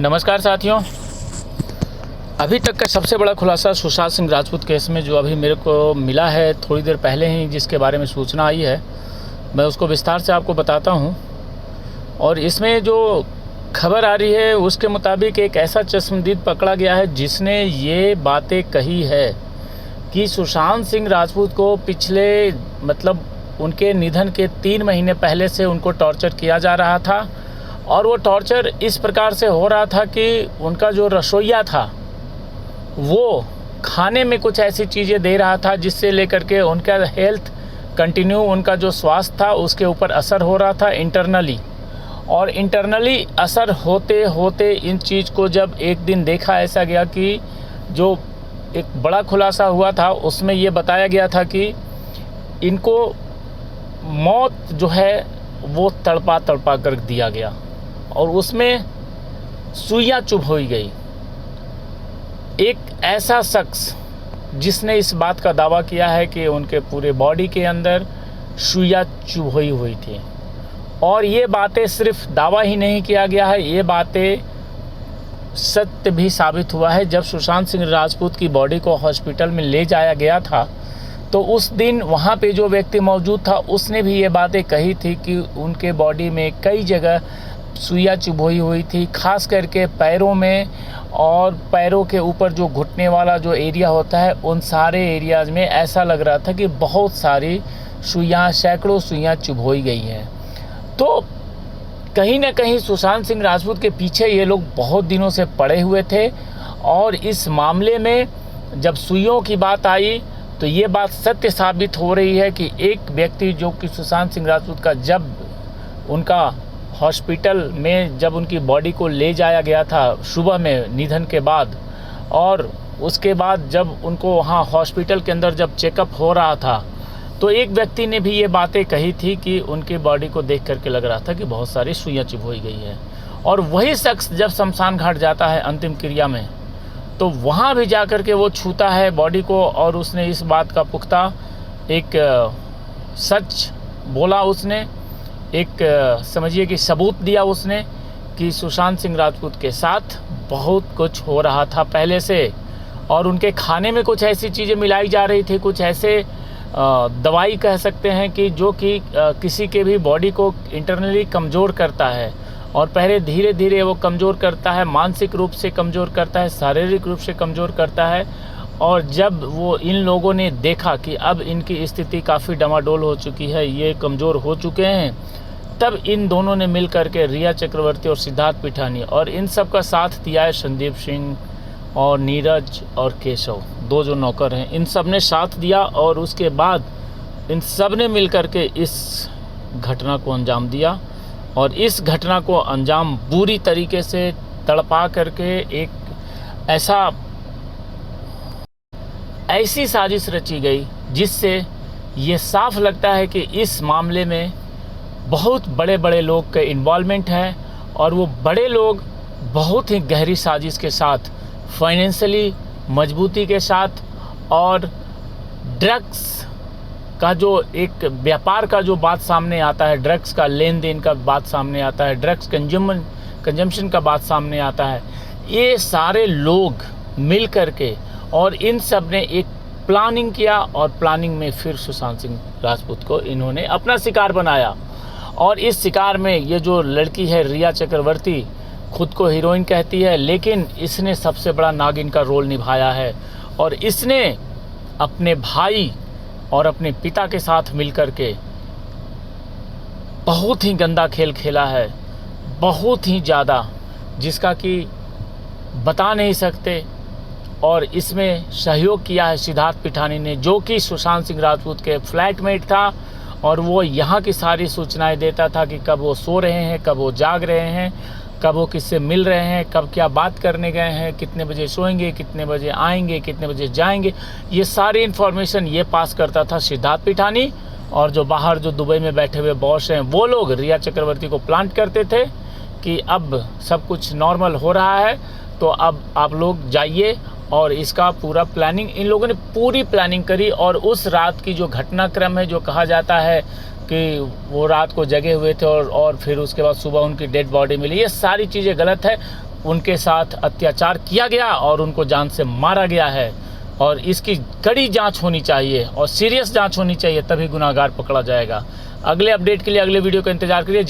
नमस्कार साथियों। अभी तक का सबसे बड़ा खुलासा सुशांत सिंह राजपूत केस में जो अभी मेरे को मिला है थोड़ी देर पहले ही, जिसके बारे में सूचना आई है, मैं उसको विस्तार से आपको बताता हूं। और इसमें जो खबर आ रही है उसके मुताबिक एक ऐसा चश्मदीद पकड़ा गया है जिसने ये बातें कही है कि सुशांत सिंह राजपूत को पिछले उनके निधन के 3 महीने पहले से उनको टॉर्चर किया जा रहा था। और वो टॉर्चर इस प्रकार से हो रहा था कि उनका जो रसोइया था वो खाने में कुछ ऐसी चीज़ें दे रहा था जिससे लेकर के उनका हेल्थ कंटिन्यू, उनका जो स्वास्थ्य था उसके ऊपर असर हो रहा था इंटरनली। और इंटरनली असर होते होते इन चीज़ को जब एक दिन देखा ऐसा गया कि जो एक बड़ा खुलासा हुआ था उसमें ये बताया गया था कि इनको मौत जो है वो तड़पा कर दिया गया और उसमें सुइयां चुभ हो गई। एक ऐसा शख्स जिसने इस बात का दावा किया है कि उनके पूरे बॉडी के अंदर सुइयां चुभोई हुई थी। और ये बातें सिर्फ दावा ही नहीं किया गया है, ये बातें सत्य भी साबित हुआ है। जब सुशांत सिंह राजपूत की बॉडी को हॉस्पिटल में ले जाया गया था तो उस दिन वहाँ पे जो व्यक्ति मौजूद था उसने भी ये बातें कही थी कि उनके बॉडी में कई जगह सुइयां चुभोई हुई थी, खास करके पैरों में और पैरों के ऊपर जो घुटने वाला जो एरिया होता है उन सारे एरियाज़ में ऐसा लग रहा था कि बहुत सारी सुइयां, सैकड़ों सुइयां चुभोई गई हैं। तो कहीं ना कहीं सुशांत सिंह राजपूत के पीछे ये लोग बहुत दिनों से पड़े हुए थे। और इस मामले में जब सुइयों की बात आई तो ये बात सत्य साबित हो रही है कि एक व्यक्ति जो कि सुशांत सिंह राजपूत का, जब उनका हॉस्पिटल में जब उनकी बॉडी को ले जाया गया था सुबह में निधन के बाद, और उसके बाद जब उनको वहाँ हॉस्पिटल के अंदर जब चेकअप हो रहा था तो एक व्यक्ति ने भी ये बातें कही थी कि उनकी बॉडी को देख करके लग रहा था कि बहुत सारी सुइयां चुभोई गई है। और वही शख्स जब शमशान घाट जाता है अंतिम क्रिया में तो वहाँ भी जा कर के वो छूता है बॉडी को और उसने इस बात का पुख्ता एक सच बोला, उसने एक समझिए कि सबूत दिया उसने कि सुशांत सिंह राजपूत के साथ बहुत कुछ हो रहा था पहले से। और उनके खाने में कुछ ऐसी चीज़ें मिलाई जा रही थी, कुछ ऐसे दवाई कह सकते हैं कि जो कि किसी के भी बॉडी को इंटरनली कमज़ोर करता है और पहले धीरे धीरे वो कमज़ोर करता है, मानसिक रूप से कमज़ोर करता है, शारीरिक रूप से कमज़ोर करता है। और जब वो इन लोगों ने देखा कि अब इनकी स्थिति काफ़ी डमाडोल हो चुकी है, ये कमज़ोर हो चुके हैं, तब इन दोनों ने मिल कर के रिया चक्रवर्ती और सिद्धार्थ पिठानी और इन सब का साथ दिया है संदीप सिंह और नीरज और केशव, 2 जो नौकर हैं, इन सब ने साथ दिया। और उसके बाद इन सब ने मिल कर के इस घटना को अंजाम दिया। और इस घटना को अंजाम बुरी तरीके से तड़पा करके एक ऐसी साजिश रची गई जिससे ये साफ लगता है कि इस मामले में बहुत बड़े बड़े लोग का इन्वॉल्वमेंट है। और वो बड़े लोग बहुत ही गहरी साजिश के साथ, फाइनेंशियली मजबूती के साथ और ड्रग्स का जो एक व्यापार का जो बात सामने आता है, ड्रग्स का लेन देन का बात सामने आता है, ड्रग्स कंजम्पशन का बात सामने आता है, ये सारे लोग मिल कर के और इन सब ने एक प्लानिंग किया। और प्लानिंग में फिर सुशांत सिंह राजपूत को इन्होंने अपना शिकार बनाया। और इस शिकार में ये जो लड़की है रिया चक्रवर्ती, खुद को हीरोइन कहती है, लेकिन इसने सबसे बड़ा नागिन का रोल निभाया है। और इसने अपने भाई और अपने पिता के साथ मिलकर के बहुत ही गंदा खेल खेला है, बहुत ही ज़्यादा, जिसका कि बता नहीं सकते। और इसमें सहयोग किया है सिद्धार्थ पिठानी ने, जो कि सुशांत सिंह राजपूत के फ्लैटमेट था। और वो यहाँ की सारी सूचनाएं देता था कि कब वो सो रहे हैं, कब वो जाग रहे हैं, कब वो किससे मिल रहे हैं, कब क्या बात करने गए हैं, कितने बजे सोएंगे, कितने बजे आएंगे, कितने बजे जाएंगे, ये सारी इन्फॉर्मेशन ये पास करता था सिद्धार्थ पिठानी। और जो बाहर जो दुबई में बैठे हुए बॉस हैं वो लोग रिया चक्रवर्ती को प्लांट करते थे कि अब सब कुछ नॉर्मल हो रहा है तो अब आप लोग जाइए। और इसका पूरा प्लानिंग इन लोगों ने पूरी प्लानिंग करी। और उस रात की जो घटनाक्रम है, जो कहा जाता है कि वो रात को जगे हुए थे और फिर उसके बाद सुबह उनकी डेड बॉडी मिली, ये सारी चीज़ें गलत है। उनके साथ अत्याचार किया गया और उनको जान से मारा गया है, और इसकी कड़ी जांच होनी चाहिए और सीरियस जांच होनी चाहिए, तभी गुनहगार पकड़ा जाएगा। अगले अपडेट के लिए अगले वीडियो का इंतजार करिए।